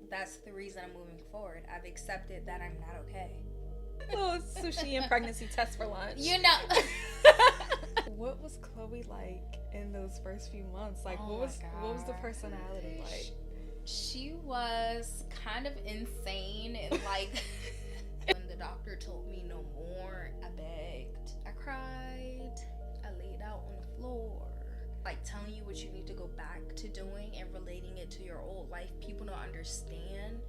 that's the reason I'm moving forward. I've accepted that I'm not okay. Little sushi and pregnancy test for lunch. You know. What was Chloe like in those first few months? Like, what was the personality like? She was kind of insane, and like when the doctor told me no more, I begged, I cried, I laid out on the floor. Like telling you what you need to go back to doing and relating it to your old life. People don't understand.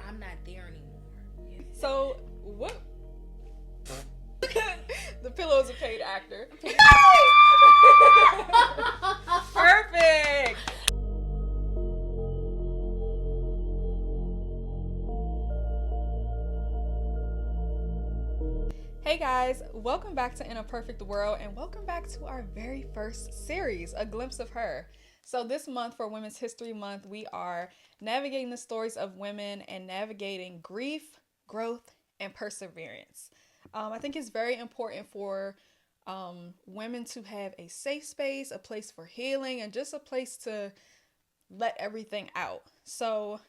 I'm not there anymore. So what? The pillow is a paid actor. Perfect. Hey guys, welcome back to In a Perfect World, and welcome back to our very first series, A Glimpse of Her. So this month, for Women's History Month, we are navigating the stories of women and navigating grief, growth, and perseverance. I think it's very important for women to have a safe space, a place for healing, and just a place to let everything out. So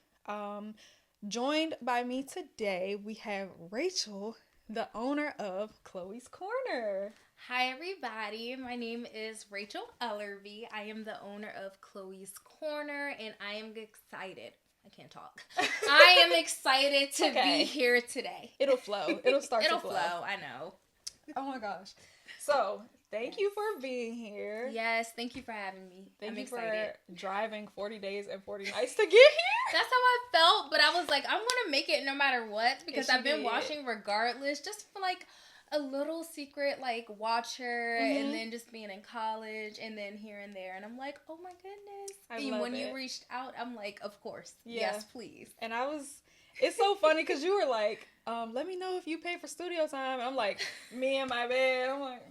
joined by me today, we have Rachael, the owner of Chloe's Corner. Hi everybody, my name is Rachael Ellerby. I am the owner of Chloe's Corner, and I am excited. I can't talk. I am excited to be here today. It'll flow. It'll start to flow. I know. Oh my gosh. So, thank you for being here. Yes, thank you for having me. I'm excited. For driving 40 days and 40 nights to get here. That's how I felt, but I was like, I'm going to make it no matter what, because I've been watching regardless, just for like a little secret like watcher, and then just being in college and then here and there, and I'm like, oh my goodness. When you reached out, I'm like, of course. Yeah. Yes, please. And it's so funny because you were like, let me know if you pay for studio time. And I'm like, me in my bed. I'm like,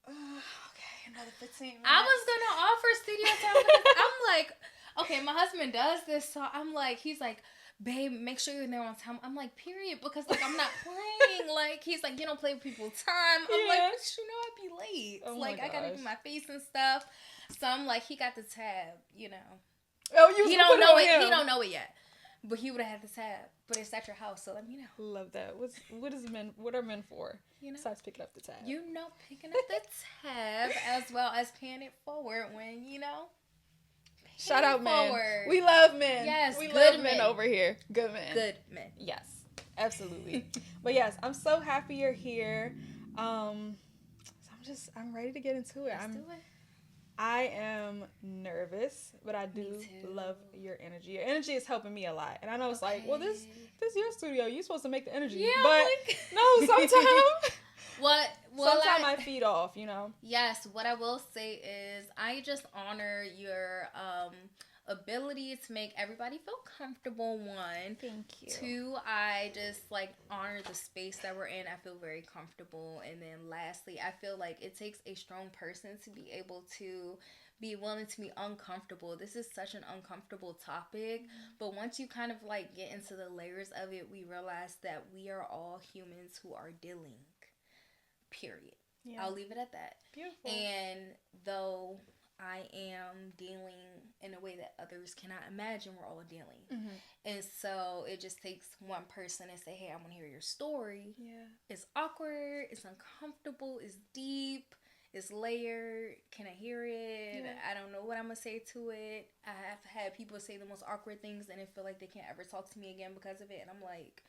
okay, another 15 minutes. I was gonna offer studio time because I'm like, okay, my husband does this, so I'm like, he's like, babe, make sure you're there on time. I'm like, period, because like I'm not playing. Like he's like, you don't play with people's time. I'm like, but you know I'd be late. Oh like I gotta do my face and stuff. So I'm like, he got the tab, you know. Oh, you he don't know it. He don't know it yet. But he would have had the tab. But it's at your house, so let me know. Love that. What are men for? You know, besides picking up the tab. You know, picking up the tab as well as paying it forward when, you know. Shout out men. We love men. Yes, we good love men over here. Good men. Good men. Yes, absolutely. But yes, I'm so happy you're here. I'm ready to get into it. Let's do it. I am nervous, but I do love your energy. Your energy is helping me a lot. And I know it's like, well, this is your studio. You're supposed to make the energy. Yeah, but no, sometimes sometimes I feed off, you know? Yes, what I will say is I just honor your ability to make everybody feel comfortable, one. Thank you. Two, I just like honor the space that we're in. I feel very comfortable. And then lastly, I feel like it takes a strong person to be able to be willing to be uncomfortable. This is such an uncomfortable topic, but once you kind of like get into the layers of it, we realize that we are all humans who are dealing. Period. Yeah. I'll leave it at that. Beautiful. And though I am dealing in a way that others cannot imagine, we're all dealing. Mm-hmm. And so it just takes one person to say, hey, I want to hear your story. Yeah. It's awkward. It's uncomfortable. It's deep. It's layered. Can I hear it? Yeah. I don't know what I'm going to say to it. I have had people say the most awkward things and I feel like they can't ever talk to me again because of it. And I'm like,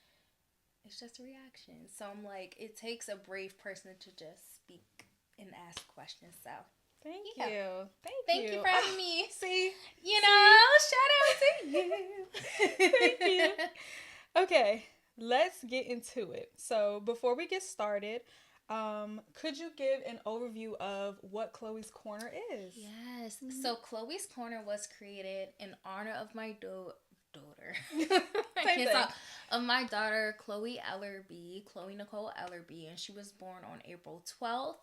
it's just a reaction. So I'm like, it takes a brave person to just speak and ask questions. So Thank you. Thank you for having me. See? Shout out to you. Thank you. Okay, let's get into it. So before we get started, could you give an overview of what Chloe's Corner is? Yes. Mm-hmm. So Chloe's Corner was created in honor of my daughter. Of my daughter, Chloe Ellerby, Chloe Nicole Ellerby, and she was born on April 12th.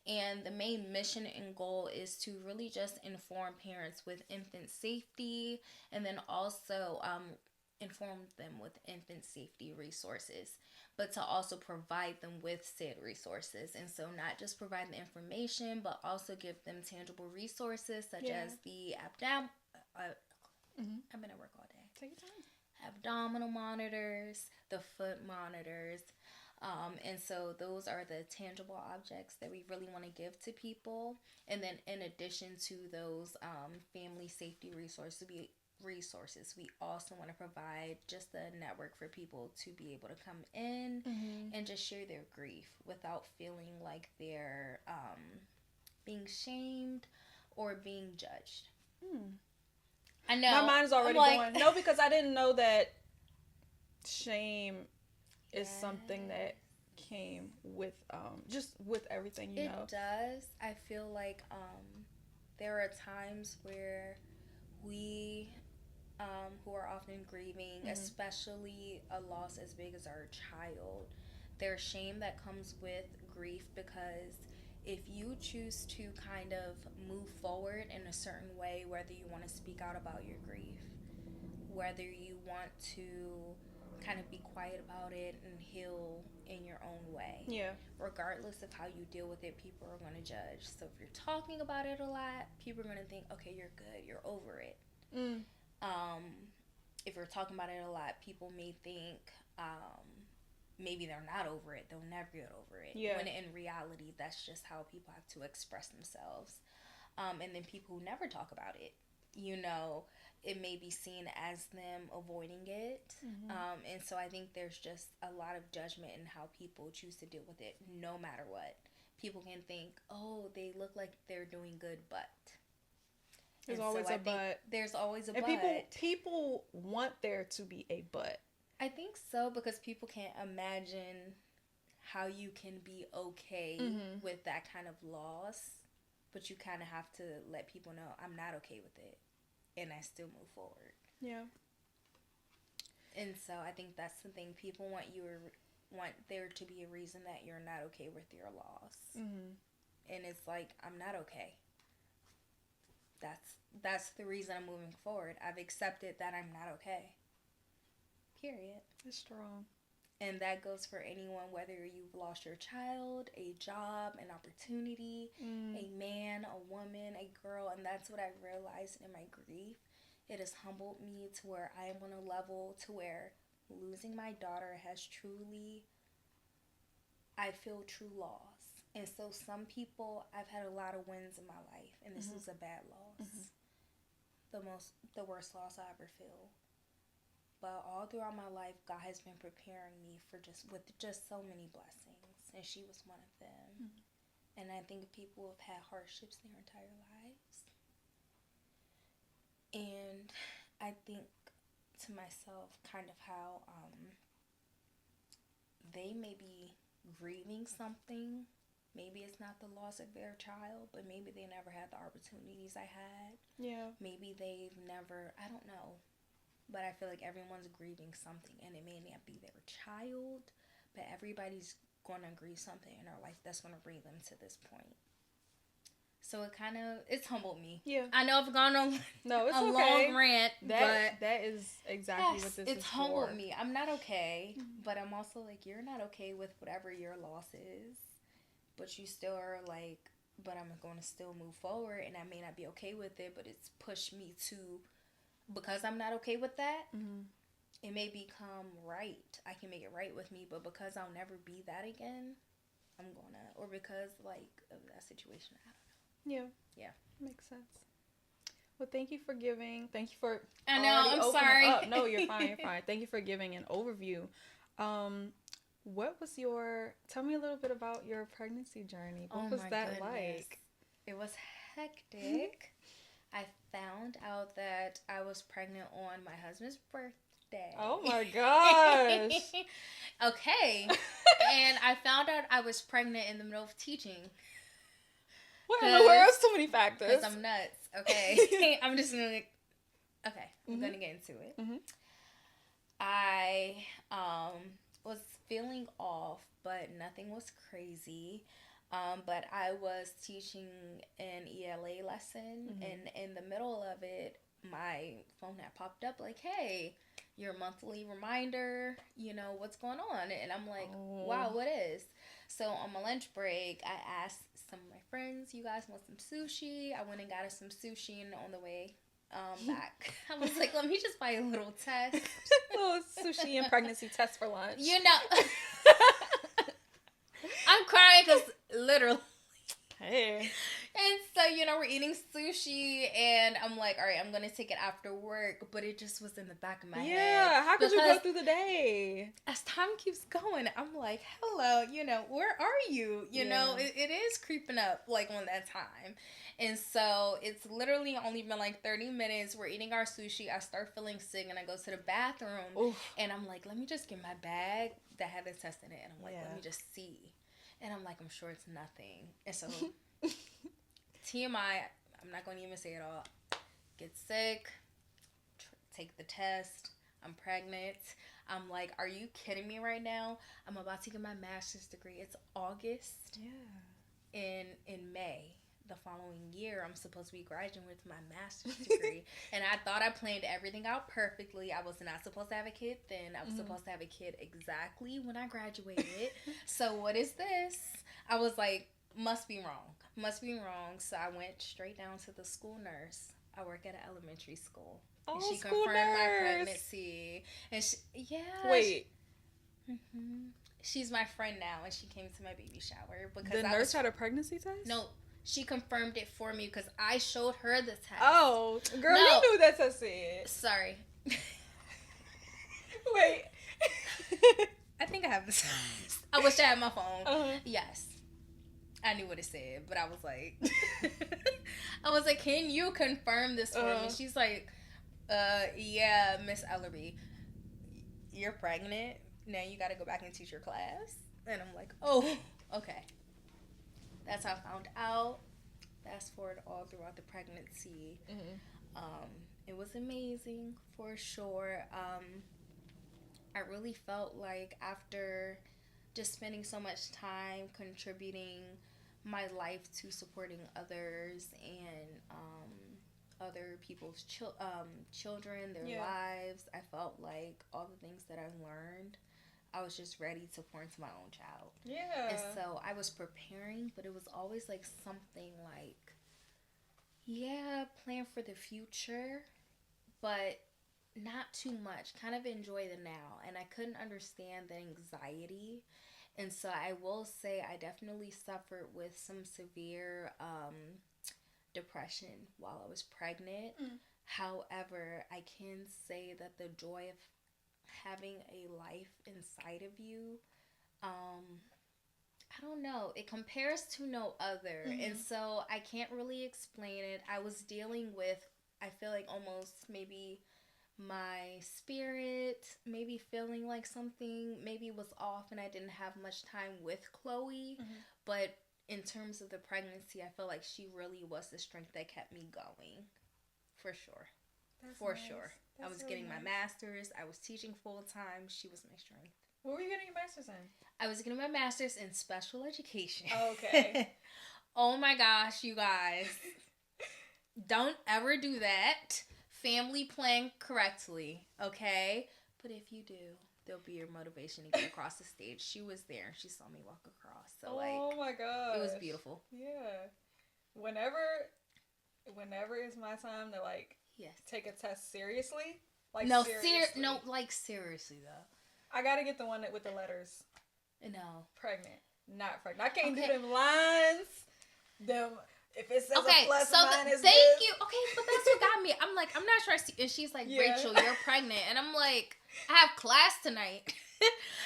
And the main mission and goal is to really just inform parents with infant safety, and then also inform them with infant safety resources, but to also provide them with said resources. And so not just provide the information, but also give them tangible resources such as the app down. I've been at work all day. Take your time. abdominal monitors, the foot monitors. And so those are the tangible objects that we really want to give to people. And then in addition to those family safety resources, we also want to provide just a network for people to be able to come in and just share their grief without feeling like they're being shamed or being judged. I know. My mind is already going. No, because I didn't know that shame is something that came with just with everything, you know. It does. I feel like there are times where we who are often grieving, especially a loss as big as our child, there's shame that comes with grief, because if you choose to kind of move forward in a certain way, whether you want to speak out about your grief, whether you want to kind of be quiet about it and heal in your own way. Yeah. Regardless of how you deal with it, people are going to judge. So if you're talking about it a lot, people are going to think, okay, you're good, you're over it. If you're talking about it a lot, people may think maybe they're not over it, they'll never get over it. Yeah. When in reality, that's just how people have to express themselves. And then people who never talk about it, you know, it may be seen as them avoiding it. And so I think there's just a lot of judgment in how people choose to deal with it, no matter what. People can think, oh, they look like they're doing good, but. There's always a but. There's always a but. And people want there to be a but. I think so, because people can't imagine how you can be okay with that kind of loss. But you kind of have to let people know, I'm not okay with it. And I still move forward. Yeah. And so I think that's the thing. People want there to be a reason that you're not okay with your loss. And it's like, I'm not okay. That's the reason I'm moving forward. I've accepted that I'm not okay. Period. It's strong. And that goes for anyone, whether you've lost your child, a job, an opportunity, a man, a woman, a girl. And that's what I realized in my grief. It has humbled me to where I am on a level to where losing my daughter has truly, I feel true loss. And so some people, I've had a lot of wins in my life, and this was a bad loss. The worst loss I ever feel. But all throughout my life, God has been preparing me for just so many blessings, and she was one of them. And I think people have had hardships their entire lives. And I think to myself kind of how they may be grieving something. Maybe it's not the loss of their child, but maybe they never had the opportunities I had. Yeah. Maybe they've never, I don't know. But I feel like everyone's grieving something, and it may not be their child, but everybody's going to grieve something in their life that's going to bring them to this point. So it's humbled me. Yeah. I know I've gone on it's a long rant, but that is exactly what this is it's humbled me. I'm not okay, but I'm also like, you're not okay with whatever your loss is, but you still are like, but I'm going to still move forward, and I may not be okay with it, but it's pushed me to, because I'm not okay with that, it may become right. I can make it right with me, but because I'll never be that again, I'm gonna, or because like of that situation, I don't know. Yeah. Makes sense. Well, thank you for giving. Thank you for. I know. I'm sorry. Up. No, you're fine. You're fine. Thank you for giving an overview. What was tell me a little bit about your pregnancy journey. What was that like? It was hectic. I found out that I was pregnant on my husband's birthday. Oh my gosh. Okay. And I found out I was pregnant in the middle of teaching. What in the world? So many factors. Because I'm nuts. Okay. I'm just going to... Okay. I'm going to get into it. I was feeling off, but nothing was crazy. But I was teaching an ELA lesson, and in the middle of it, my phone had popped up like, hey, your monthly reminder, what's going on? And I'm like, wow, what is? So on my lunch break, I asked some of my friends, you guys want some sushi? I went and got us some sushi, and on the way back. I was like, let me just buy a little test. Little sushi and pregnancy test for lunch. You know, I'm crying because literally. Hey. And so, you know, we're eating sushi, and I'm like, all right, I'm going to take it after work. But it just was in the back of my head. Yeah, how could you go through the day? As time keeps going, I'm like, hello, you know, where are you? You know, it is creeping up, like, on that time. And so it's literally only been like 30 minutes. We're eating our sushi. I start feeling sick, and I go to the bathroom. Oof. And I'm like, let me just get my bag that had the test in it. And I'm like, let me just see. And I'm like, I'm sure it's nothing. And so... TMI, I'm not going to even say it all. Get sick, take the test, I'm pregnant. I'm like, are you kidding me right now? I'm about to get my master's degree. It's August. Yeah. In May, the following year, I'm supposed to be graduating with my master's degree. And I thought I planned everything out perfectly. I was not supposed to have a kid then. I was supposed to have a kid exactly when I graduated. So what is this? I was like, must be wrong. So I went straight down to the school nurse. I work at an elementary school. Oh, and she school confirmed nurse. my pregnancy. And wait. She's my friend now, and she came to my baby shower because the nurse had a pregnancy test. No, she confirmed it for me because I showed her the test. Oh, girl, you knew that test said. Sorry. Wait. I think I have this. I wish I had my phone. Yes. I knew what it said, but I was like, can you confirm this for me? She's like, yeah, Miss Ellerby, you're pregnant. Now you got to go back and teach your class. And I'm like, oh, okay. That's how I found out. Fast forward all throughout the pregnancy. It was amazing for sure. I really felt like after just spending so much time contributing my life to supporting others and other people's children, their lives, I felt like all the things that I learned, I was just ready to pour into my own child. Yeah. And so I was preparing, but it was always like something like, plan for the future, but not too much. Kind of enjoy the now. And I couldn't understand the anxiety. And so I will say I definitely suffered with some severe depression while I was pregnant. However, I can say that the joy of having a life inside of you, I don't know, it compares to no other. And so I can't really explain it. I was dealing with, I feel like almost maybe my spirit, maybe feeling like something maybe was off and I didn't have much time with Chloe. But in terms of the pregnancy, I feel like she really was the strength that kept me going. For sure. Sure. I was really getting my master's. I was teaching full time. She was my strength. What were you getting your master's in? I was getting my master's in special education. Okay. Oh my gosh, you guys. Don't ever do that. Family plan correctly, okay? But if you do, there'll be your motivation to get across the stage. She was there and she saw me walk across. So oh my god, it was beautiful. Yeah. Whenever is my time to take a test seriously. Like seriously. Seriously though. I gotta get the one with the letters. No. Pregnant, not pregnant. I can't do them lines. If it says a plus so minus. Thank you. Okay, but that's what got me. I'm like, I'm not sure. And she's like, Rachel, you're pregnant, and I'm like, I have class tonight.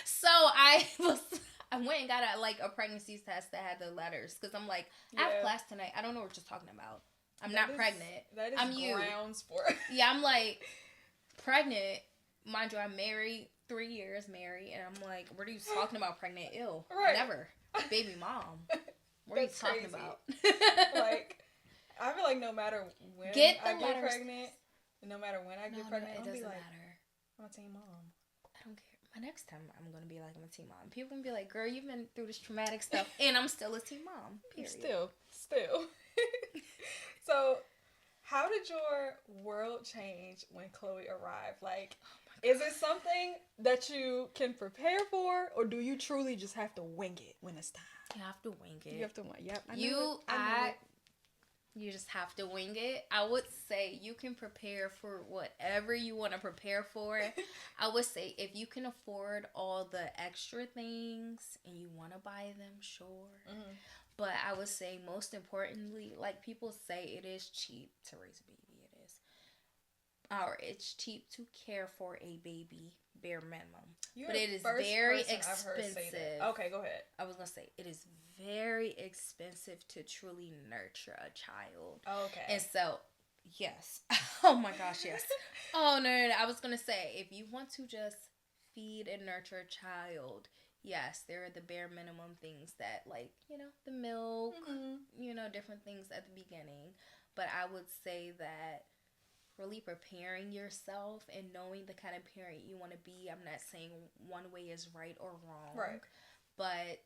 So I went and got a pregnancy test that had the letters because I'm like, I have class tonight. I don't know what you're talking about. I'm not pregnant. That is grounds for it. Yeah, I'm like pregnant. Mind you, I'm married, 3 years married, and I'm like, what are you talking about? Pregnant? Ew. Right. Never. Baby mom. What are you talking about? I feel like no matter when I get pregnant, no matter when I get pregnant, it doesn't matter. I'm a teen mom. I don't care. My next time, I'm going to be like, I'm a teen mom. People can be like, girl, you've been through this traumatic stuff, and I'm still a teen mom. Period. Still. So, how did your world change when Chloe arrived? Is it something that you can prepare for, or do you truly just have to wing it when it's time? You have to wing it. You have to wing it. Yep. You just have to wing it. I would say you can prepare for whatever you want to prepare for. I would say if you can afford all the extra things and you want to buy them, sure. Mm-hmm. But I would say most importantly, like people say, it is cheap to raise a baby. It is. Or it's cheap to care for a baby, bare minimum. But it is very expensive. Okay, go ahead. I was going to say, it is very expensive to truly nurture a child. Okay. And so, yes. Oh my gosh, yes. Oh, no. I was going to say, if you want to just feed and nurture a child, yes, there are the bare minimum things that, like, the milk, different things at the beginning. But I would say that really preparing yourself and knowing the kind of parent you want to be. I'm not saying one way is right or wrong. Right. But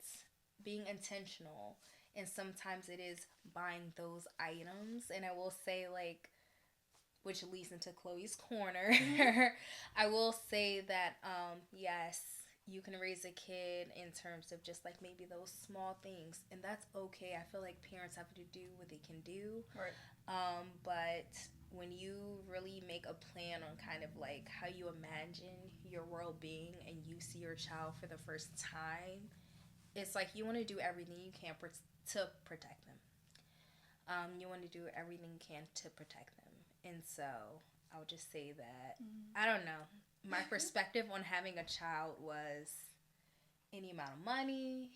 being intentional. And sometimes it is buying those items. And I will say, like, which leads into Chloe's corner. I will say that, yes, you can raise a kid in terms of just, like, maybe those small things. And that's okay. I feel like parents have to do what they can do. Right. But when you really make a plan on kind of like how you imagine your world being and you see your child for the first time, it's like you want to do everything you can to protect them. You want to do everything you can to protect them. And so I would just say that, I don't know, my perspective on having a child was any amount of money,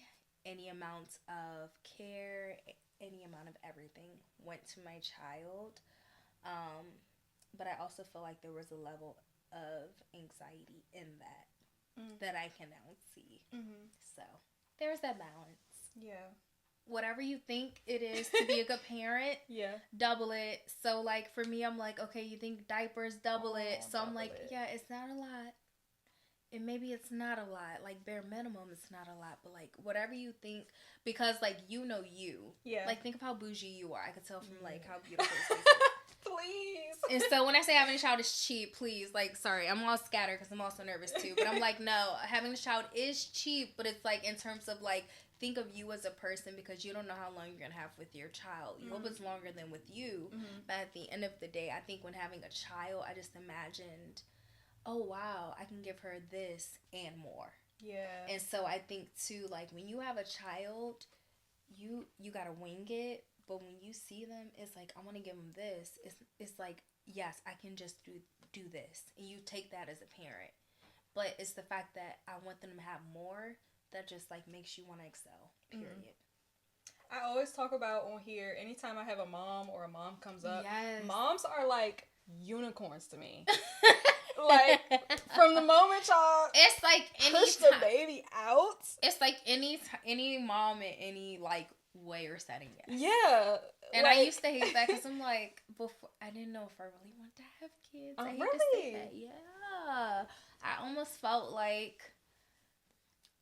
any amount of care, any amount of everything went to my child. But I also feel like there was a level of anxiety in that I can now see. Mm-hmm. So there's that balance. Yeah. Whatever you think it is to be a good parent, double it. So, like, for me, I'm like, okay, you think diapers, double it. So I'm like, yeah, it's not a lot. And maybe it's not a lot. Like, bare minimum, it's not a lot. But, like, whatever you think, because, like, you. Yeah. Like, think of how bougie you are. I could tell from, like, how beautiful it is. Please. And so when I say having a child is cheap, please, like, sorry, I'm all scattered because I'm also nervous too. But I'm like, no, having a child is cheap, but it's like in terms of like, think of you as a person because you don't know how long you're going to have with your child. You hope it's longer than with you. But at the end of the day, I think when having a child, I just imagined, oh, wow, I can give her this and more. Yeah. And so I think too, like when you have a child, you got to wing it. But when you see them, it's like, I want to give them this. It's like, yes, I can just do this. And you take that as a parent. But it's the fact that I want them to have more that just, like, makes you want to excel, period. I always talk about on here, anytime I have a mom or a mom comes up, yes. Moms are like unicorns to me. Like, from the moment y'all it's like push the baby out. It's like any mom in any, like, way or setting, yes. Yeah. And like, I used to hate that because I'm like, before I didn't know if I really wanted to have kids. I hate to say that. Yeah. I almost felt like,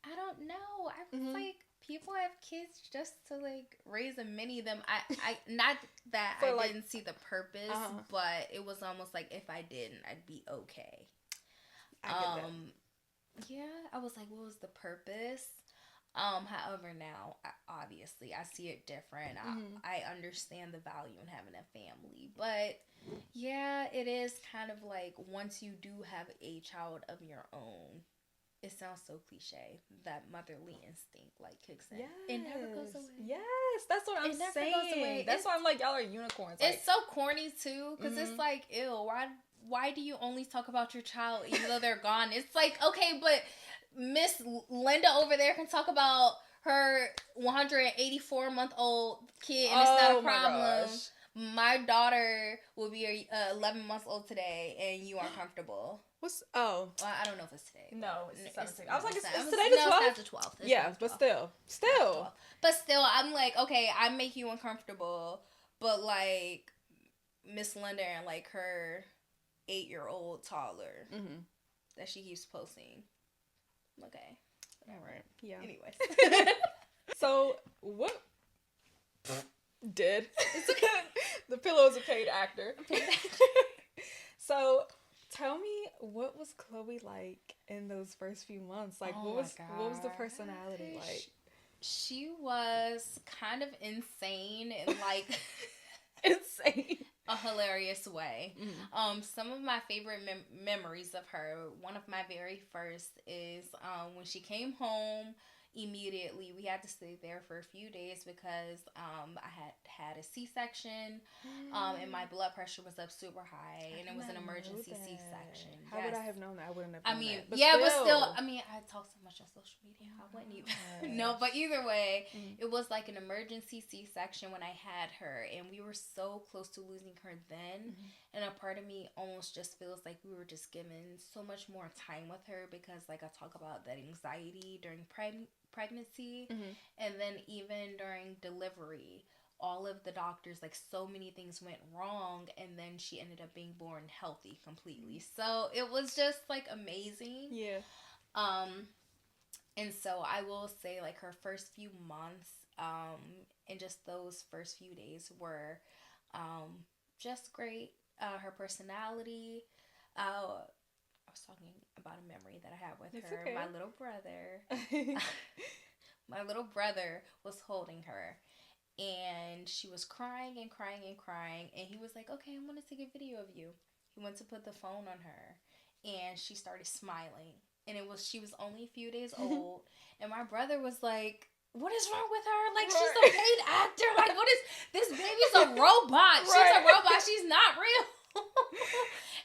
I don't know. I was like, people have kids just to, like, raise and many them. I not that I like, didn't see the purpose, but it was almost like if I didn't, I'd be okay. I get that. Yeah, I was like, what was the purpose? However, now, obviously, I see it different. I understand the value in having a family. But, yeah, it is kind of like once you do have a child of your own, it sounds so cliche, that motherly instinct, like, kicks in. Yes. It never goes away. Yes, that's what I'm saying. Goes away. That's why I'm like, y'all are unicorns. It's so corny, too, because it's like, ew, why do you only talk about your child even though they're gone? It's like, okay, but Miss Linda over there can talk about her 184-month-old kid, and it's not a problem. My daughter will be 11 months old today, and you aren't comfortable. Well, I don't know if it's today. No, it's 17. I was like, is today the 12th? No, it's the 12th. Yeah, but still. But still, I'm like, okay, I make you uncomfortable, but, like, Miss Linda and, like, her 8-year-old toddler that she keeps posting. Okay. All right. Yeah. Anyways. So, what did? The pillow is a paid actor. So, tell me, what was Chloe like in those first few months? Like, what was the personality like? She was kind of insane and, like, insane. A hilarious way. Mm-hmm. Some of my favorite memories of her, one of my very first is when she came home immediately. We had to stay there for a few days because I had a C-section, and my blood pressure was up super high, and it was an emergency C-section. How would I have known that? I wouldn't have I known mean, that. But yeah, still. but still, I mean, I talk so much on social media. I wouldn't even. No, but either way, it was like an emergency C-section when I had her, and we were so close to losing her then. And a part of me almost just feels like we were just given so much more time with her because, like, I talk about that anxiety during pregnancy, and then even during delivery. All of the doctors, like, so many things went wrong, and then she ended up being born healthy completely. So it was just like amazing. Yeah. And so I will say, like, her first few months, and just those first few days were just great. Her personality, I was talking about a memory that I had with her. Okay. My little brother was holding her, and she was crying and crying and crying, and he was like, okay, I want to take a video of you. He went to put the phone on her, and she started smiling, and she was only a few days old, and my brother was like, what is wrong with her? Like, she's a paid actor. Like, what is, this baby's a robot. She's a robot. She's not real.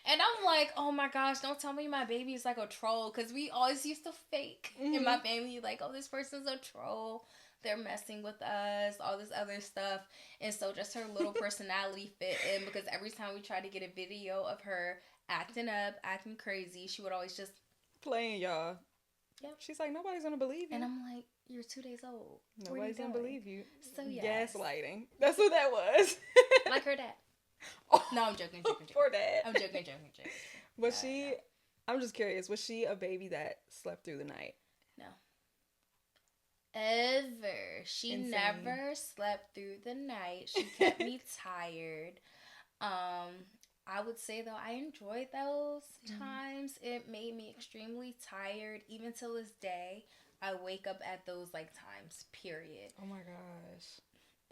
And I'm like, oh my gosh, don't tell me my baby is like a troll, because we always used to fake in my family, like, oh, this person's a troll. They're messing with us, all this other stuff. And so just her little personality fit in, because every time we tried to get a video of her acting up, acting crazy, she would always just... Playing y'all. Yep. She's like, nobody's going to believe you. And I'm like, you're 2 days old. Nobody's going to believe you. So, yeah. Gaslighting. That's what that was. Like her dad. Oh. No, I'm joking. Poor dad. I'm joking. Was she... I'm just curious. Was she a baby that slept through the night? No. Ever. She never slept through the night. She kept me tired. I would say, though, I enjoyed those times. It made me extremely tired. Even till this day, I wake up at those, like, times, period. Oh, my gosh.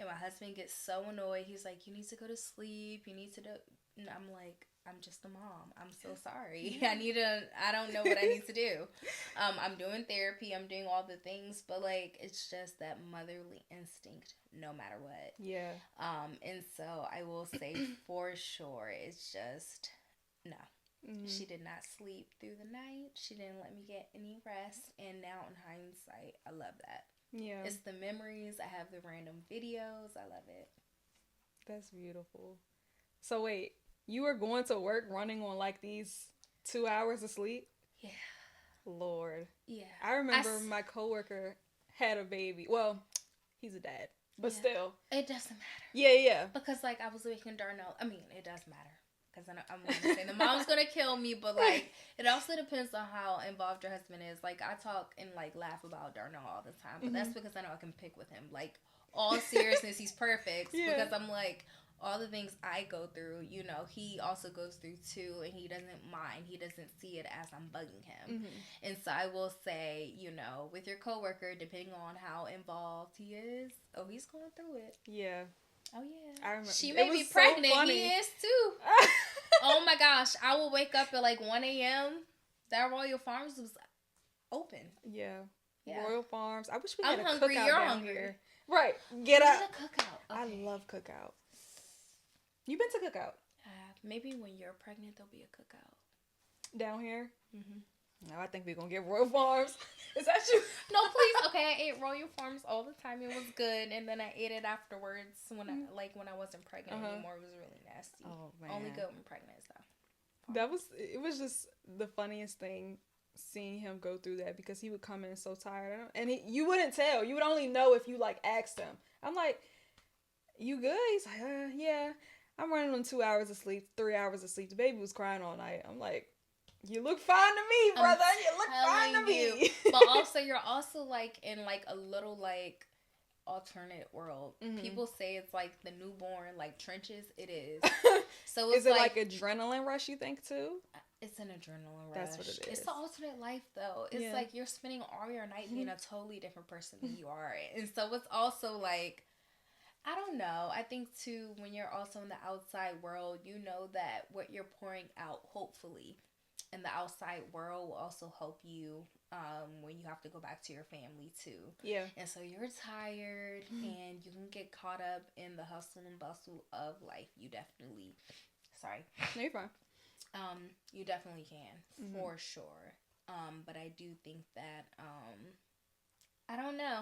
And my husband gets so annoyed. He's like, you need to go to sleep. You need to do... And I'm like, I'm just a mom. I'm so sorry. I don't know what I need to do. I'm doing therapy. I'm doing all the things. But, like, it's just that motherly instinct no matter what. Yeah. And so I will say for sure, it's just, no. She did not sleep through the night. She didn't let me get any rest. And now in hindsight, I love that. Yeah. It's the memories. I have the random videos. I love it. That's beautiful. So wait, you were going to work running on like these 2 hours of sleep? Yeah. Lord. Yeah. I remember my coworker had a baby. Well, he's a dad, but still. It doesn't matter. Yeah. Because, like, I was waking Darnell. I mean, it does matter. Because I'm going to say the mom's going to kill me, but, like, it also depends on how involved your husband is. Like, I talk and, like, laugh about Darnell all the time, but that's because I know I can pick with him. Like, all seriousness, he's perfect. Yeah. Because I'm like, all the things I go through, you know, he also goes through too, and he doesn't mind. He doesn't see it as I'm bugging him. And so I will say, you know, with your coworker, depending on how involved he is, oh, he's going through it. Yeah. Oh, yeah. I remember. She may be pregnant. So he is, too. Oh, my gosh. I will wake up at, like, 1 a.m. That Royal Farms was open. Yeah. Royal Farms. I wish we had a hungry. cookout You're down hungry. Here. Right. Get up. A cookout. Okay. I love cookout. You been to cookout? Maybe when you're pregnant, there'll be a cookout. Down here? No, I think we're going to get Royal Farms. Is that you? No, please. Okay, I ate Royal Farms all the time. It was good. And then I ate it afterwards when I wasn't pregnant anymore. It was really nasty. Oh, man. Only good when pregnant, though. It was just the funniest thing seeing him go through that, because he would come in so tired. And you wouldn't tell. You would only know if you, like, asked him. I'm like, you good? He's like, yeah. I'm running on 2 hours of sleep, 3 hours of sleep. The baby was crying all night. I'm like, you look fine to me, brother. You look fine to me. But also, you're also, like, in, like, a little, like, alternate world. People say it's, like, the newborn, like, trenches. It is. So it's is it like adrenaline rush, you think, too? It's an adrenaline rush. That's what it is. It's the alternate life, though. It's like you're spending all your night being a totally different person than you are. And so it's also, like, I don't know. I think too, when you're also in the outside world, you know that what you're pouring out, hopefully, in the outside world will also help you when you have to go back to your family too. Yeah. And so you're tired and you can get caught up in the hustle and bustle of life. You definitely, sorry. No, you're fine. You definitely can, for sure. But I do think that, I don't know.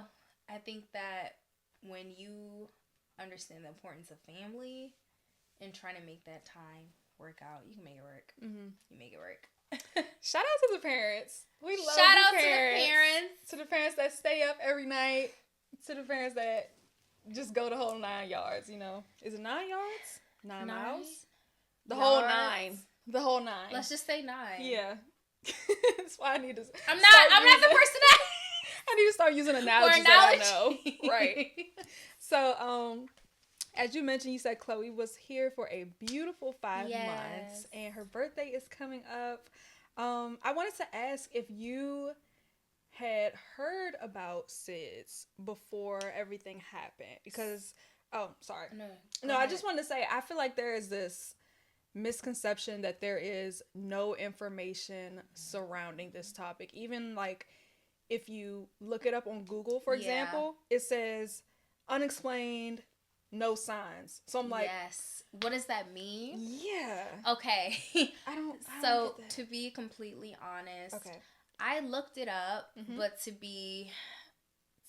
I think that when you understand the importance of family and trying to make that time work out, you can make it work. You make it work. Shout out to the parents. We love Shout the out parents. to the parents. To the parents that stay up every night. To the parents that just go the whole 9 yards, you know. Is it 9 yards? 9 miles? The yards. whole 9. The whole 9. Let's just say 9. Yeah. That's why I need to. I'm not the person that. I need to start using analogies that I know. Right. So, as you mentioned, you said Chloe was here for a beautiful 5 months, and her birthday is coming up. I wanted to ask if you had heard about SIDS before everything happened, because, sorry. No, I just wanted to say, I feel like there is this misconception that there is no information surrounding this topic. Even like if you look it up on Google, for example, it says unexplained, no signs. So I'm like, yes. What does that mean? Yeah. Okay. I don't So get that. to be completely honest, Okay. I looked it up, but to be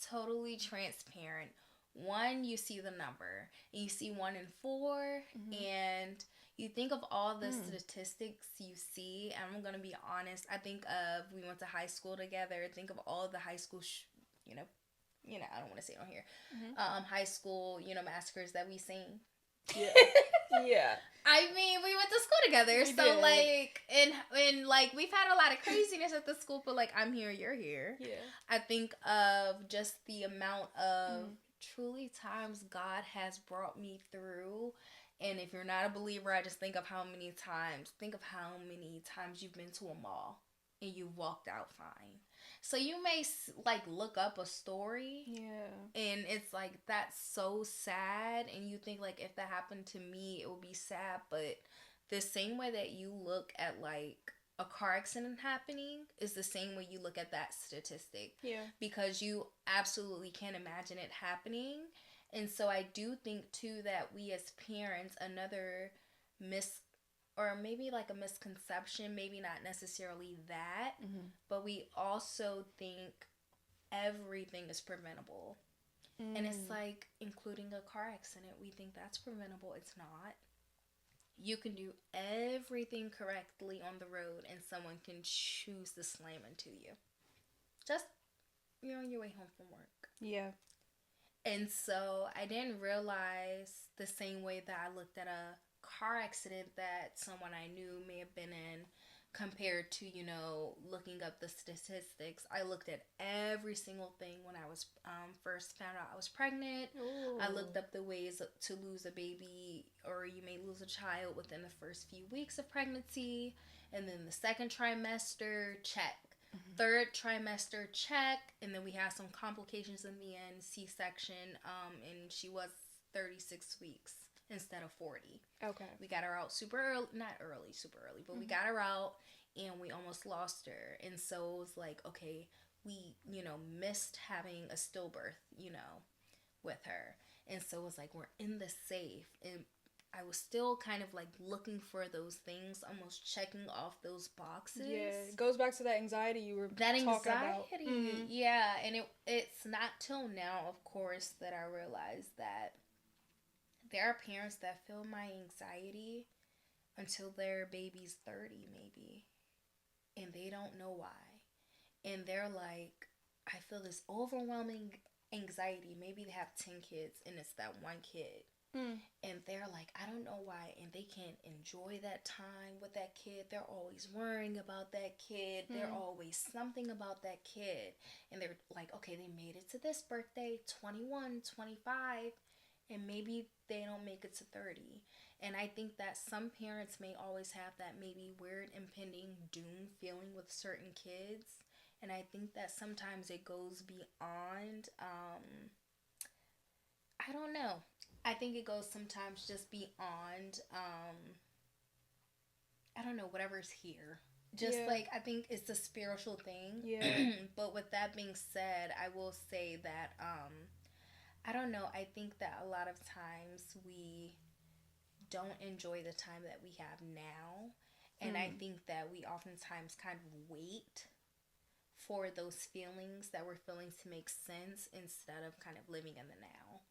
totally transparent, one, you see the number, and you see 1 in 4, and you think of all the statistics you see. And I'm gonna be honest. I think of we went to high school together. Think of all of the high school, I don't want to say it on here. High school, massacres that we seen. Yeah. Yeah. I mean, we went to school together, We so did. like, and like we've had a lot of craziness at the school, but like I'm here, you're here. Yeah. I think of just the amount of truly times God has brought me through. And if you're not a believer, I just think of how many times you've been to a mall and you've walked out fine. So you may like look up a story, and it's like that's so sad, and you think like if that happened to me, it would be sad. But the same way that you look at like a car accident happening is the same way you look at that statistic. Yeah. Because you absolutely can't imagine it happening. And so I do think too that we as parents, another or maybe like a misconception, maybe not necessarily that, but we also think everything is preventable. And it's like, including a car accident, we think that's preventable. It's not. You can do everything correctly on the road and someone can choose to slam into you. Just, you're on your way home from work. Yeah. And so I didn't realize the same way that I looked at a car accident that someone I knew may have been in compared to, looking up the statistics. I looked at every single thing when I was first found out I was pregnant. Ooh. I looked up the ways to lose a baby, or you may lose a child within the first few weeks of pregnancy. And then the second trimester, check. Third trimester, check. And then we had some complications in the end, C-section, and she was 36 weeks instead of 40. Okay. We got her out super early, but we got her out and we almost lost her. And so it was like, okay, we, missed having a stillbirth, with her. And so it was like, we're in the safe. And I was still kind of like looking for those things, almost checking off those boxes. Yeah, it goes back to that anxiety you were talking about. Yeah, and it's not till now, of course, that I realized that there are parents that feel my anxiety until their baby's 30 maybe, and they don't know why. And they're like, I feel this overwhelming anxiety. Maybe they have 10 kids and it's that one kid. And they're like, I don't know why, and they can't enjoy that time with that kid. They're always worrying about that kid. They're always something about that kid. And they're like, okay, they made it to this birthday, 21, 25, and maybe they don't make it to 30. And I think that some parents may always have that maybe weird impending doom feeling with certain kids. And I think that sometimes it goes beyond, I don't know. I think it goes sometimes just beyond, I don't know, whatever's here. Just Yeah. like, I think it's a spiritual thing. Yeah. But with that being said, I will say that, I don't know, I think that a lot of times we don't enjoy the time that we have now. And I think that we oftentimes kind of wait for those feelings that we're feeling to make sense instead of kind of living in the now.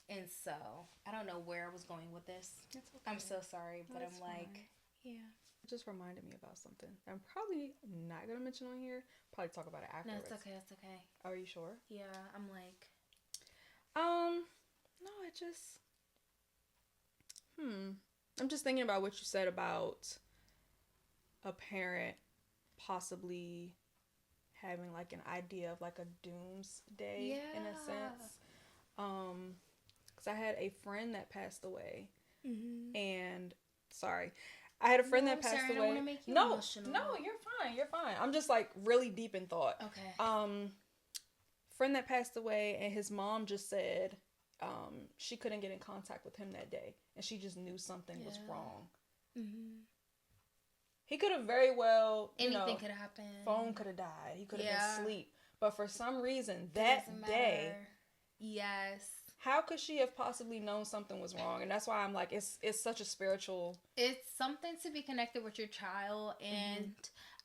And so, I don't know where I was going with this. It's okay. I'm so sorry, but That's I'm like, fine. yeah. It just reminded me about something. I'm probably not gonna mention on here. Probably talk about it No, afterwards. it's okay. It's okay. Are you sure? Yeah, I'm like, No, it just I'm just thinking about what you said about a parent possibly having like an idea of like a doomsday in a sense. Because I had a friend that passed away, and sorry, I had a friend that passed sorry, away. I don't want to make you No, emotional. no, you're fine. You're fine. I'm just like really deep in thought. Okay. Friend that passed away, and his mom just said, she couldn't get in contact with him that day, and she just knew something was wrong. He could have very well, Anything could happen. Phone could have died. He could have been asleep. But for some reason, that day, yes. How could she have possibly known something was wrong? And that's why I'm like, it's such a spiritual. It's something to be connected with your child. And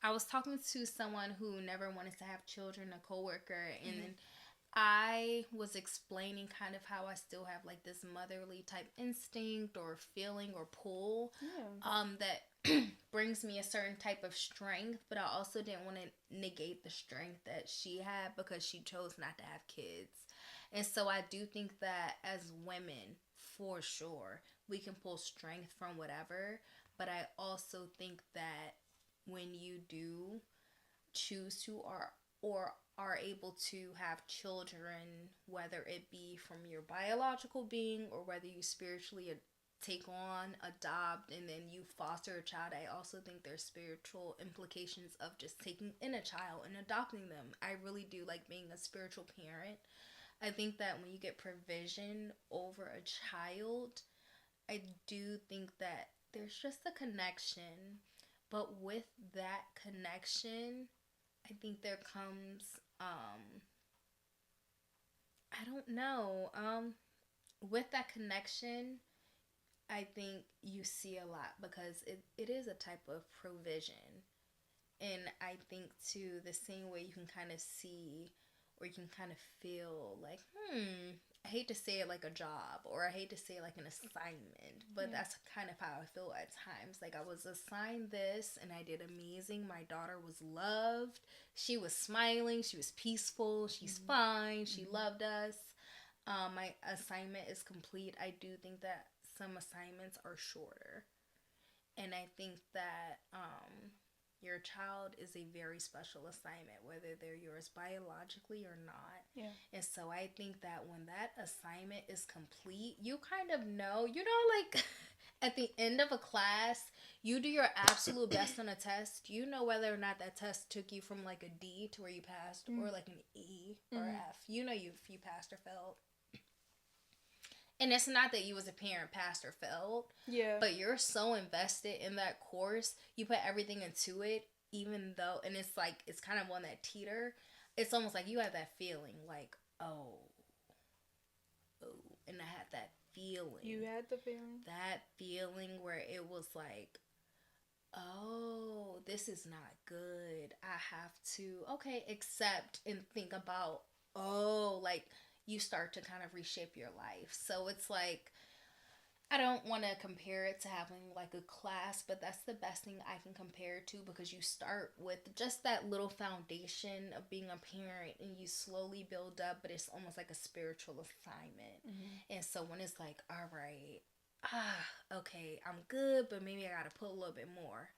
I was talking to someone who never wanted to have children, a coworker, and then I was explaining kind of how I still have like this motherly type instinct or feeling or pull that brings me a certain type of strength, but I also didn't want to negate the strength that she had because she chose not to have kids. And so I do think that as women, for sure, we can pull strength from whatever, but I also think that when you do choose to or are able to have children, whether it be from your biological being or whether you spiritually take on, adopt, and then you foster a child, I also think there's spiritual implications of just taking in a child and adopting them. I really do like being a spiritual parent. I think that when you get provision over a child, I do think that there's just a connection. But with that connection, I think there comes, I don't know, with that connection, I think you see a lot because it is a type of provision. And I think too, the same way you can kind of see or you can kind of feel like, I hate to say it like a job or I hate to say it like an assignment, but that's kind of how I feel at times. Like I was assigned this and I did amazing. My daughter was loved. She was smiling. She was peaceful. She's fine. She loved us. My assignment is complete. I do think that some assignments are shorter. And I think that your child is a very special assignment, whether they're yours biologically or not. Yeah. And so I think that when that assignment is complete, you kind of know, like at the end of a class, you do your absolute best on a test. You know whether or not that test took you from like a D to where you passed or like an E or F. You know if you passed or failed. And it's not that you as a parent passed or failed. Yeah. But you're so invested in that course. You put everything into it, even though, and it's like, it's kind of on that teeter. It's almost like you have that feeling like, oh. And I had that feeling. You had the feeling? That feeling where it was like, oh, this is not good. I have to, accept and think about, like, you start to kind of reshape your life. So it's like, I don't want to compare it to having like a class, but that's the best thing I can compare it to because you start with just that little foundation of being a parent and you slowly build up, but it's almost like a spiritual assignment. And so when it's like, all right, okay, I'm good, but maybe I got to put a little bit more.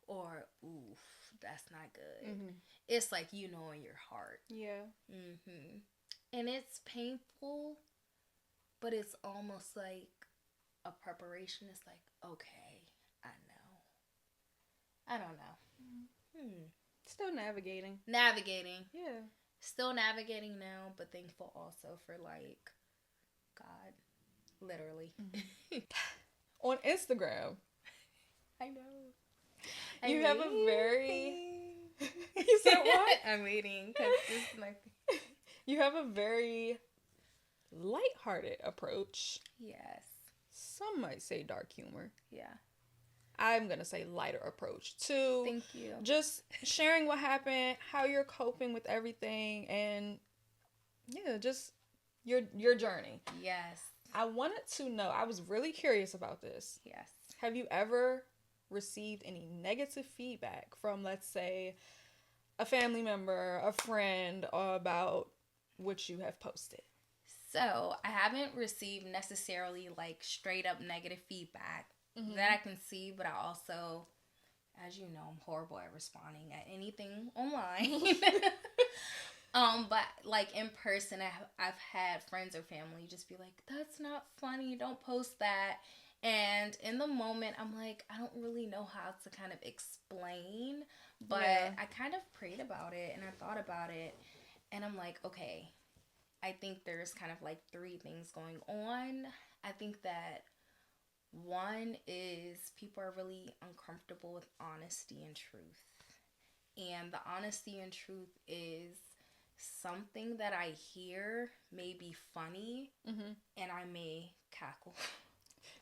Or, oof, that's not good. It's like, in your heart. Yeah. And it's painful, but it's almost like a preparation. It's like, okay, I know. I don't know. Still navigating. Yeah. Still navigating now, but thankful also for like God. Literally. On Instagram, I know. you have a very... You said what? I'm waiting because this is my... You have a very lighthearted approach. Yes. Some might say dark humor. Yeah. I'm going to say lighter approach to Thank you. just sharing what happened, how you're coping with everything, and yeah, just your journey. Yes. I wanted to know, I was really curious about this. Yes. Have you ever received any negative feedback from, let's say, a family member, a friend, about what you have posted? So, I haven't received necessarily like straight up negative feedback that I can see, but I also, as you know, I'm horrible at responding at anything online. But like in person, I've had friends or family just be like, "That's not funny. Don't post that." And in the moment, I'm like, I don't really know how to kind of explain, but I kind of prayed about it and I thought about it, and I'm like, okay, I think there's kind of like three things going on. I think that one is people are really uncomfortable with honesty and truth. And the honesty and truth is something that I hear may be funny, and I may cackle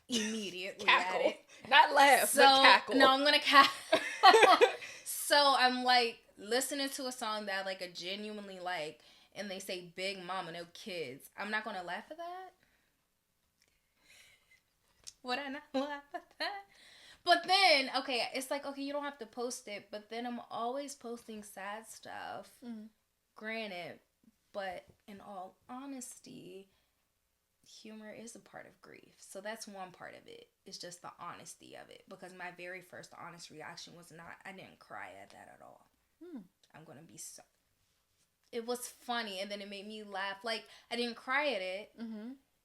immediately Cackle. at it. Not laugh, but cackle. No, I'm gonna cackle. So I'm like listening to a song that like a genuinely like, and they say "Big Mama, no kids." I'm not gonna laugh at that. Would I not laugh at that? But then, okay, it's like, okay, you don't have to post it, but then I'm always posting sad stuff. Granted, but in all honesty, humor is a part of grief. So that's one part of it. It's just the honesty of it. Because my very first honest reaction was not, I didn't cry at that at all. I'm going to be so... It was funny, and then it made me laugh. Like, I didn't cry at it.